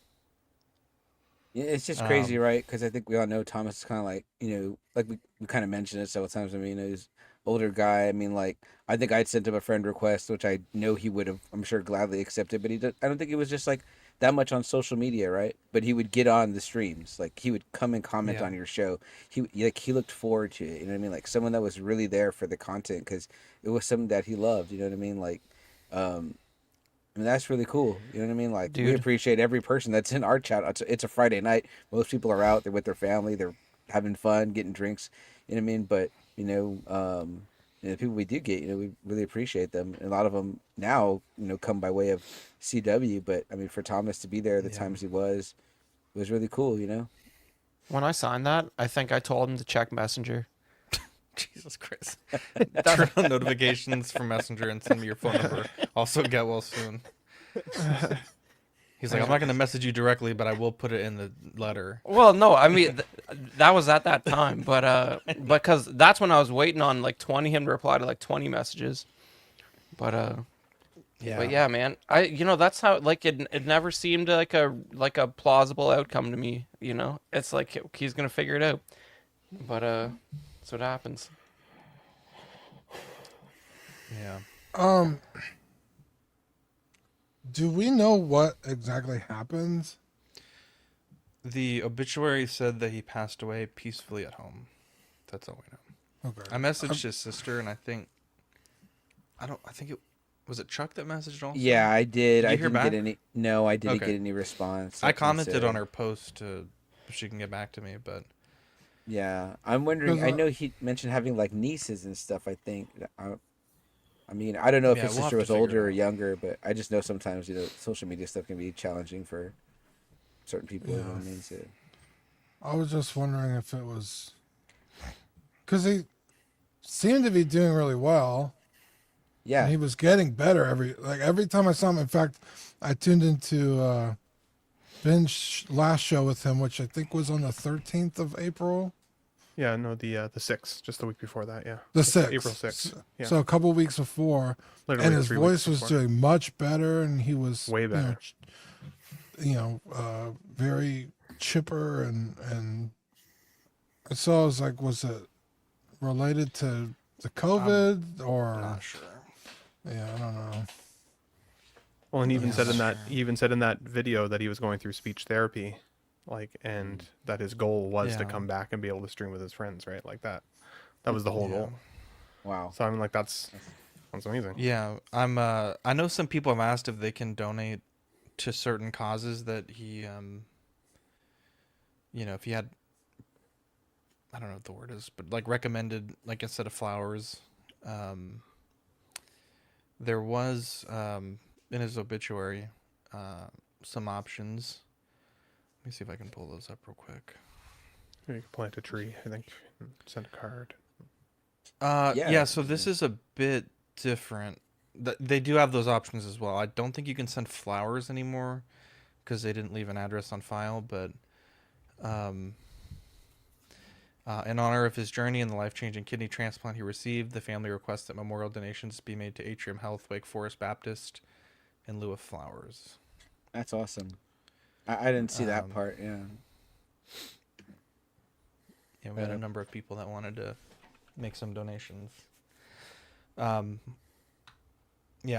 Yeah, it's just crazy, right? Because I think we all know Thomas is kind of like, like we kind of mentioned it several times. I mean, he's older guy. I mean, like, I think I'd sent him a friend request, which I know he would have, I'm sure, gladly accepted. But I don't think it was just like that much on social media, right? But he would get on the streams, like he would come and comment on your show. He looked forward to it. You know what I mean? Like someone that was really there for the content because it was something that he loved. You know what I mean? Like, I mean, that's really cool. You know what I mean? Like, we appreciate every person that's in our chat. It's a Friday night. Most people are out. They're with their family. They're having fun, getting drinks. You know what I mean? But, the people we do get, we really appreciate them. And a lot of them now, come by way of CW. But, I mean, for Thomas to be there the times he was really cool, When I signed that, I think I told him to check Messenger. Jesus Christ. Turn on notifications from Messenger and send me your phone number. Also, get well soon. He's like, I'm not going to message you directly, but I will put it in the letter. Well, no, I mean, that was at that time. But because that's when I was waiting on like him to reply to like 20 messages. But yeah, man. That's how, like, it never seemed like a plausible outcome to me, It's like he's going to figure it out. But that's what happens. Yeah. Do we know what exactly happens? The obituary said that he passed away peacefully at home. That's all we know. Okay. I messaged his sister, and I think it was Chuck that messaged also? Yeah, I did. Did you I hear didn't back? get any. No, I didn't get any response. I commented on her post if she can get back to me, but Yeah, I'm wondering. 'Cause, I know he mentioned having like nieces and stuff. I think. I mean, I don't know if Yeah, his we'll have sister to was figure it older or out. younger, but I just know sometimes social media stuff can be challenging for certain people. You know yeah, what I mean? So, I was just wondering if it was because he seemed to be doing really well, and yeah, he was getting better every time I saw him. In fact, I tuned into Ben's last show with him, which I think was on the 13th of April. Yeah, no, the 6th, just the week before that. Yeah, The April 6th. 6th. Yeah, So a couple weeks before, literally and like his 3 weeks voice was before. doing much better, and he was Way better. very chipper, and so I was like, was it related to the COVID or? Not sure. Yeah, I don't know. Well, and he even Yeah, said in not that sure. he even said in that video that he was going through speech therapy, like, and that his goal was to Yeah. come back and be able to stream with his friends, right? Like that. That was the whole Yeah. goal. wow. So I'm like, that's amazing. Yeah, I know some people have asked if they can donate to certain causes that he if he had, I don't know what the word is, but like recommended, like instead of flowers, there was in his obituary some options. Let me see if I can pull those up real quick. You could plant a tree, I think, and send a card. Yeah, so this is a bit different. They do have those options as well. I don't think you can send flowers anymore because they didn't leave an address on file, but in honor of his journey and the life-changing kidney transplant he received, the family requests that memorial donations be made to Atrium Health, Wake Forest Baptist, in lieu of flowers. That's awesome. I didn't see that Um, part. Yeah. Yeah, we had a number of people that wanted to make some donations. Yeah,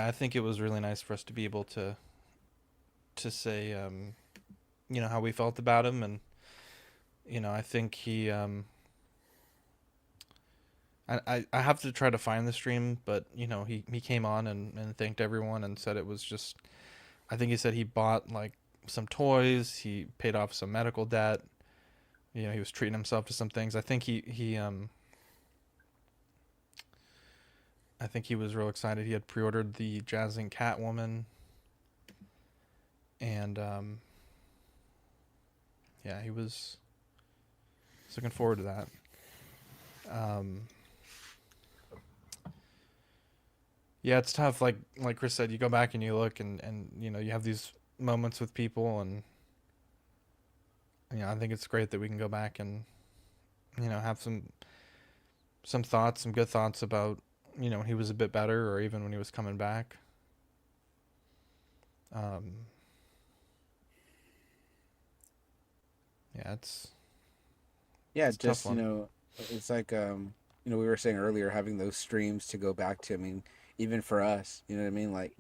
I think it was really nice for us to be able to say, how we felt about him, and I think he, I have to try to find the stream, but he came on and thanked everyone and said it was just, I think he said he bought like some toys, he paid off some medical debt, he was treating himself to some things. I think I think he was real excited. He had pre-ordered the Jazzing Catwoman, and yeah, he was looking forward to that. Yeah, it's tough. Like Chris said, you go back and you look, and you have these moments with people, and I think it's great that we can go back and have some thoughts, some good thoughts about when he was a bit better, or even when he was coming back. Yeah, it's a tough Just one. it's like we were saying earlier, having those streams to go back to. I mean, even for us, you know what I mean. Like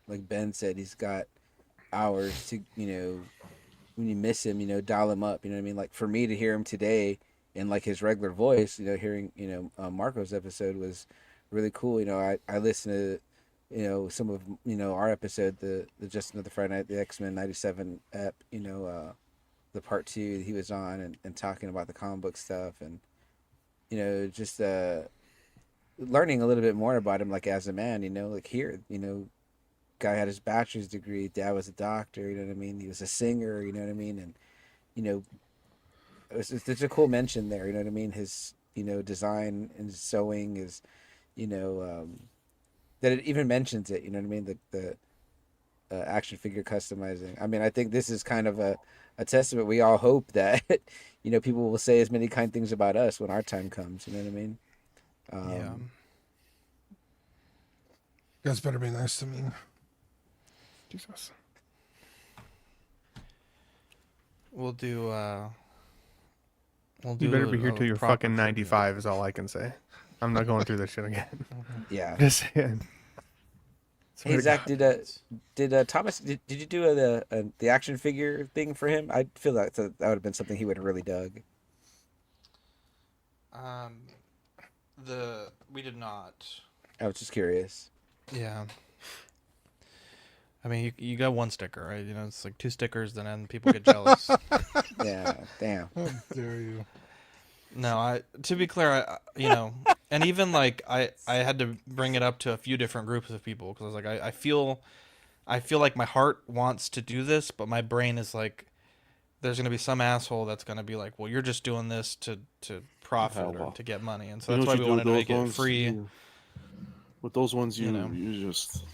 like Ben said, he's got hours to when you miss him, dial him up. You know what I mean. Like for me to hear him today in like his regular voice, hearing Marco's episode was really cool. I listened to some of our episode, the Just Another Friday Night, the X-Men 97 ep, the part 2 that he was on, and talking about the comic book stuff, and just learning a little bit more about him, like as a man, like here, guy had his bachelor's degree, dad was a doctor, you know what I mean, he was a singer, you know what I mean, and there's a cool mention there, you know what I mean, his design and sewing is that it even mentions it, you know what I mean, the action figure customizing. I mean, I think this is kind of a testament. We all hope that people will say as many kind things about us when our time comes, you know what I mean. Yeah. You guys better be nice to me. Jesus. We'll do. You better be here a till you're proper fucking tribute. 95 is all I can say. I'm not going through this shit again. Yeah. Just saying. Hey Swear to Zach, God. did Thomas did you do the action figure thing for him? I feel like that would have been something he would have really dug. We did not. I was just curious. Yeah. I mean, you got one sticker, right? It's like 2 stickers, then people get jealous. Yeah, damn. How dare you? No, to be clear, and even like I had to bring it up to a few different groups of people because I was like, I feel like my heart wants to do this, but my brain is like, there's gonna be some asshole that's gonna be like, well, you're just doing this to profit or well. to get money, and so You know that's what why you we do with wanted to those make it ones? free. With those ones, You know. you just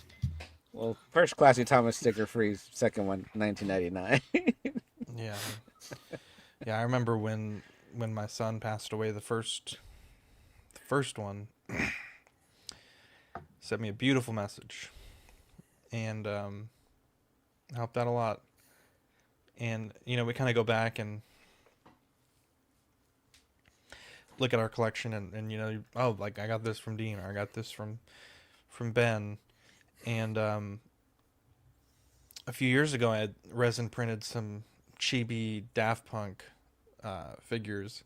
Well, first Classy Thomas sticker free. Second one, 1999. Yeah, yeah. I remember when my son passed away, the first one sent me a beautiful message, and helped out a lot. And we kind of go back and look at our collection, and oh, like I got this from Dean, or I got this from Ben, and a few years ago I had resin printed some chibi Daft Punk figures,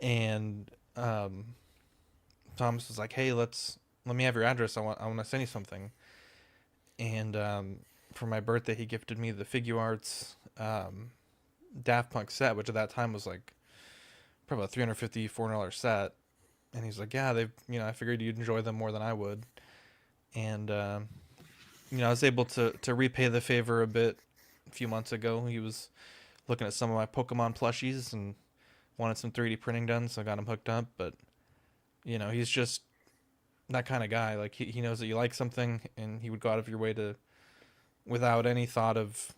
and Thomas was like, "Hey, let me have your address. I want to send you something." And for my birthday, he gifted me the Figure Arts Daft Punk set, which at that time was like probably a $350-$400 set. And he's like, "Yeah, they've I figured you'd enjoy them more than I would." And I was able to repay the favor a bit a few months ago. He was looking at some of my Pokemon plushies and wanted some 3D printing done, so I got him hooked up. But he's just that kind of guy. Like he knows that you like something, and he would go out of your way to, without any thought of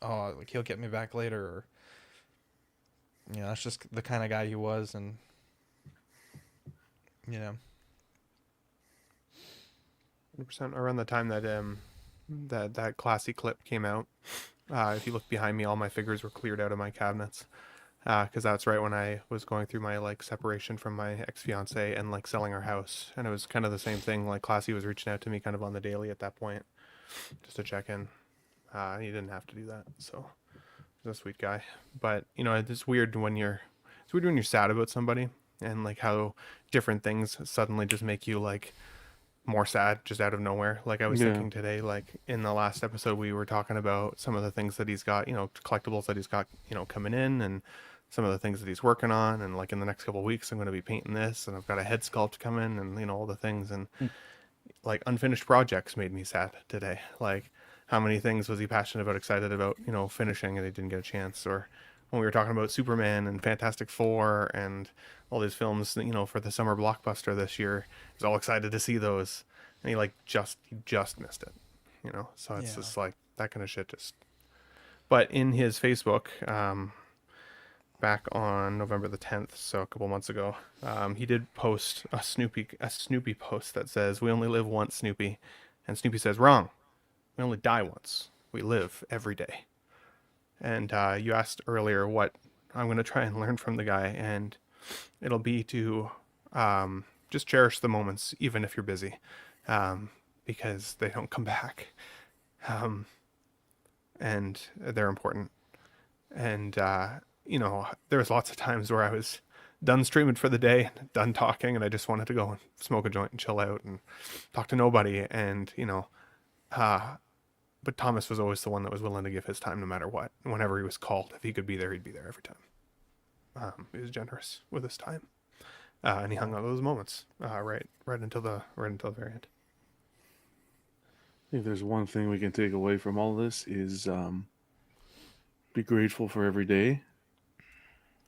oh, like he'll get me back later, or that's just the kind of guy he was. And 100%. Around the time that that classy clip came out, if you look behind me, all my figures were cleared out of my cabinets, because that's right when I was going through my like separation from my ex-fiance and like selling our house, and it was kind of the same thing. Like Classy was reaching out to me kind of on the daily at that point, just to check in. He didn't have to do that, so he's a sweet guy. But it's weird when you're sad about somebody, and like how different things suddenly just make you like more sad just out of nowhere. Like I was thinking today, like in the last episode we were talking about some of the things that he's got, collectibles that he's got, coming in, and some of the things that he's working on, and like in the next couple of weeks I'm going to be painting this, and I've got a head sculpt coming, and all the things, and like unfinished projects made me sad today. Like how many things was he passionate about, excited about, finishing, and he didn't get a chance? Or when we were talking about Superman and Fantastic Four and all these films, for the summer blockbuster this year, he's all excited to see those, and he just missed it, So it's just like that kind of shit. But in his Facebook, back on November the 10th, so a couple months ago, he did post a Snoopy post that says, "We only live once, Snoopy," and Snoopy says, "Wrong. We only die once. We live every day." And you asked earlier what I'm going to try and learn from the guy, and it'll be to just cherish the moments, even if you're busy, because they don't come back, and they're important. And there was lots of times where I was done streaming for the day, done talking, and I just wanted to go and smoke a joint and chill out and talk to nobody. And but Thomas was always the one that was willing to give his time no matter what. Whenever he was called, if he could be there, he'd be there every time. He was generous with his time, and he hung on those moments right until the very end. I think there's one thing we can take away from all this is be grateful for every day,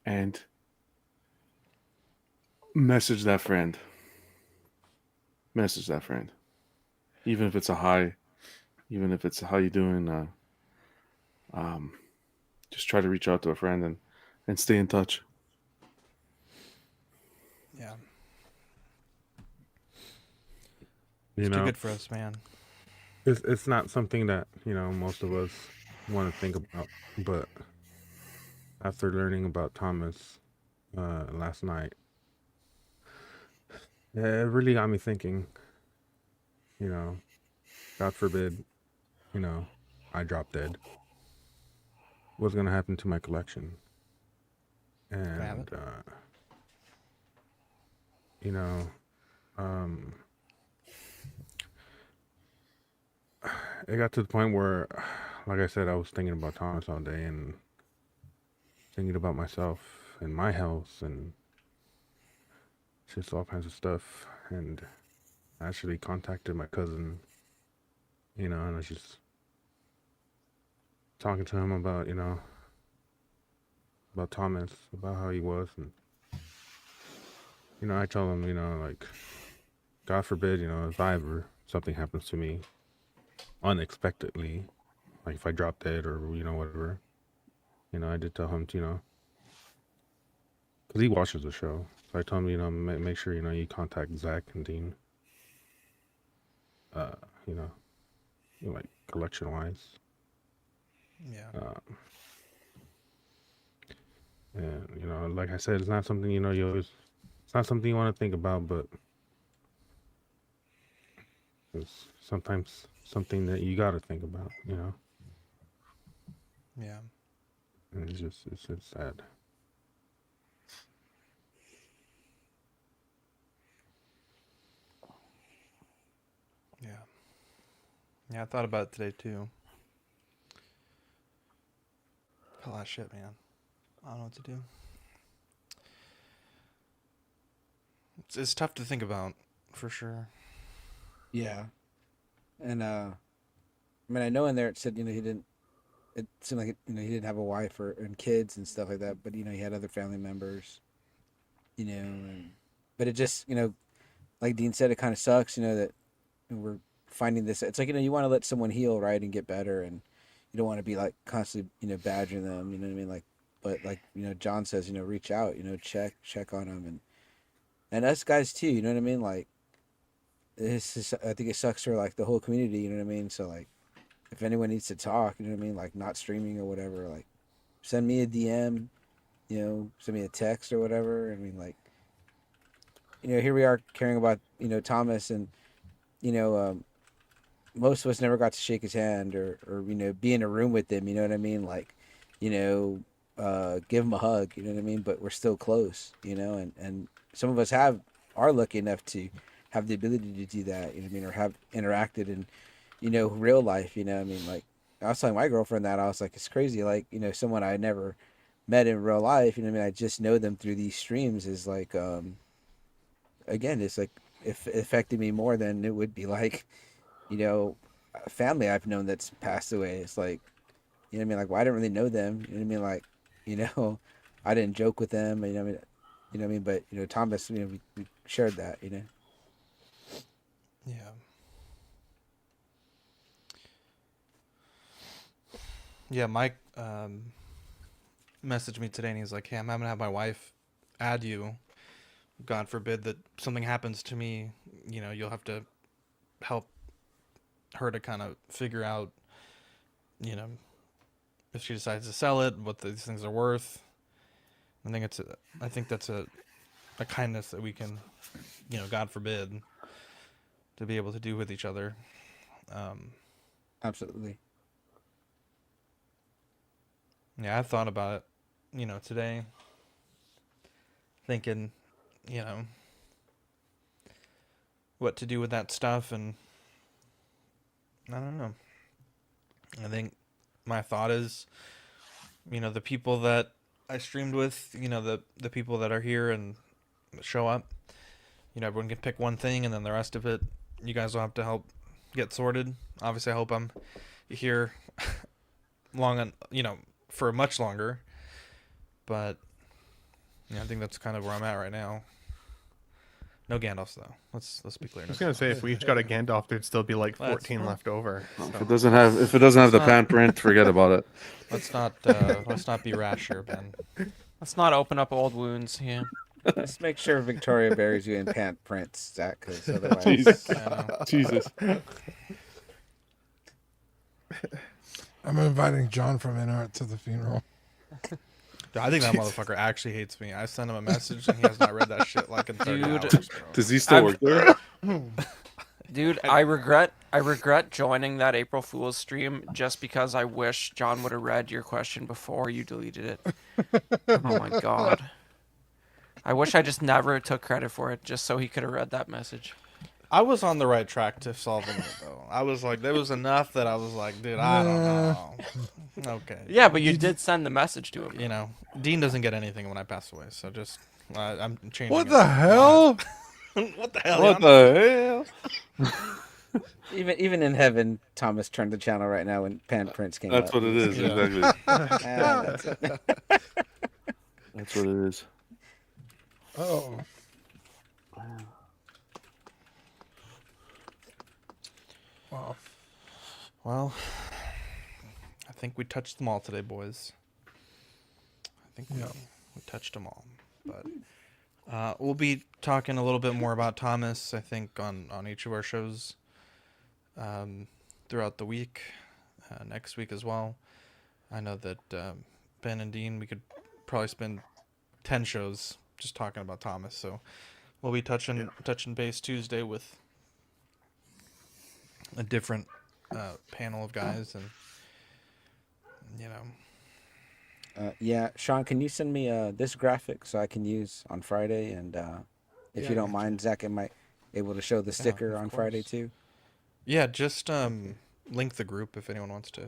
and message that friend. Even if it's a hi, even if it's how you doing, just try to reach out to a friend and stay in touch. Yeah. It's too good for us, man. It's not something that most of us want to think about, but after learning about Thomas last night, it really got me thinking. God forbid, I drop dead. What's gonna happen to my collection? And it got to the point where, like I said, I was thinking about Thomas all day and thinking about myself and my health and just all kinds of stuff. And I actually contacted my cousin, and I was just talking to him about, about Thomas, about how he was. And, I told him, like, God forbid, if I ever something happens to me unexpectedly, like if I drop dead or, whatever, I did tell him, because he watches the show. So I told him, make sure, you contact Zach and Dean, you know, like collection wise. Yeah. And, like I said, it's not something, it's not something you want to think about, but it's sometimes something that you got to think about, Yeah. And it's sad. Yeah. Yeah, I thought about it today too. A lot of shit, man. I don't know what to do. It's tough to think about, for sure. Yeah. And I know in there it said, he didn't. It seemed like he didn't have a wife and kids and stuff like that, but he had other family members, but it just, like Dean said, it kind of sucks, that we're finding this. It's like, you want to let someone heal, right, and get better, and you don't want to be like constantly, badgering them, you know what I mean? Like, but like, John says, reach out, check on them, and us guys too, you know what I mean? Like, I think it sucks for like the whole community, you know what I mean? So like, if anyone needs to talk, you know what I mean? Like not streaming or whatever, like send me a DM, send me a text or whatever. I mean, like, here we are caring about, Thomas, and, most of us never got to shake his hand or be in a room with him, you know what I mean? Like, give him a hug, you know what I mean? But we're still close, and some of us are lucky enough to have the ability to do that, you know what I mean? Or have interacted in, real life, I mean, like, I was telling my girlfriend that, I was like, it's crazy, like, someone I never met in real life, you know what I mean? I just know them through these streams is like, again, it's like, if it affected me more than it would be like, a family I've known that's passed away. It's like, you know what I mean? Like, well, I didn't really know them, you know what I mean? Like, I didn't joke with them, you know what I mean? But, Thomas, we shared that, Yeah. Yeah, Mike messaged me today and he's like, hey, I'm having to have my wife add you. God forbid that something happens to me, you'll have to help her to kind of figure out, if she decides to sell it, what these things are worth. I think that's a kindness that we can, God forbid, to be able to do with each other. Absolutely. Yeah, I thought about it, today, thinking, what to do with that stuff, and I don't know. I think my thought is, the people that I streamed with, the people that are here and show up, everyone can pick one thing, and then the rest of it, you guys will have to help get sorted. Obviously, I hope I'm here for much longer, but I think that's kind of where I'm at right now. No Gandalfs though. Let's be clear. I was gonna say if we each got a Gandalf, there'd still be like 14 left over. So. If it doesn't have the pan print, forget about it. Let's not be rash here, Ben. Let's not open up old wounds here. Let's make sure Victoria buries you in pant prints, Zach, because otherwise, Jesus. I'm inviting John from Inart to the funeral. I think that motherfucker actually hates me. I sent him a message and he has not read that shit like in 30 hours, bro. Does he still work there? Dude, I regret joining that April Fool's stream just because I wish John would have read your question before you deleted it. Oh my god. I wish I just never took credit for it just so he could have read that message. I was on the right track to solving it though. I was like, there was enough that I was like, dude, I don't know. Okay. Yeah, but you did send the message to him. You know, Dean doesn't get anything when I pass away, so just I'm changing. What it. the hell? What the hell? What the hell? Even in heaven, Thomas turned the channel right now when Pan Prince came That's up. what it is, Yeah. exactly. That's it. That's what it is. Oh. Wow. Well, I think we touched them all today, boys. I think we touched them all. But we'll be talking a little bit more about Thomas, I think, on each of our shows throughout the week, next week as well. I know that Ben and Dean, we could probably spend 10 shows just talking about Thomas. So we'll be touching base Tuesday with a different panel of guys, and you know. Yeah, Sean, can you send me this graphic so I can use on Friday? And if Yeah, you I don't got mind, Zach, I might able to show the sticker of on Friday course. too. Yeah, just link the group if anyone wants to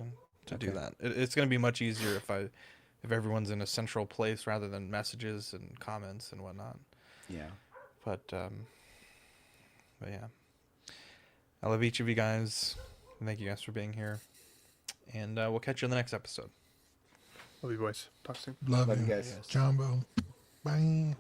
do Okay. that. It's going to be much easier if everyone's in a central place rather than messages and comments and whatnot. Yeah. But yeah, I love each of you guys. Thank you guys for being here, and we'll catch you in the next episode. Love you, boys. Talk soon. Love Love you you, guys. Jumbo. Bye.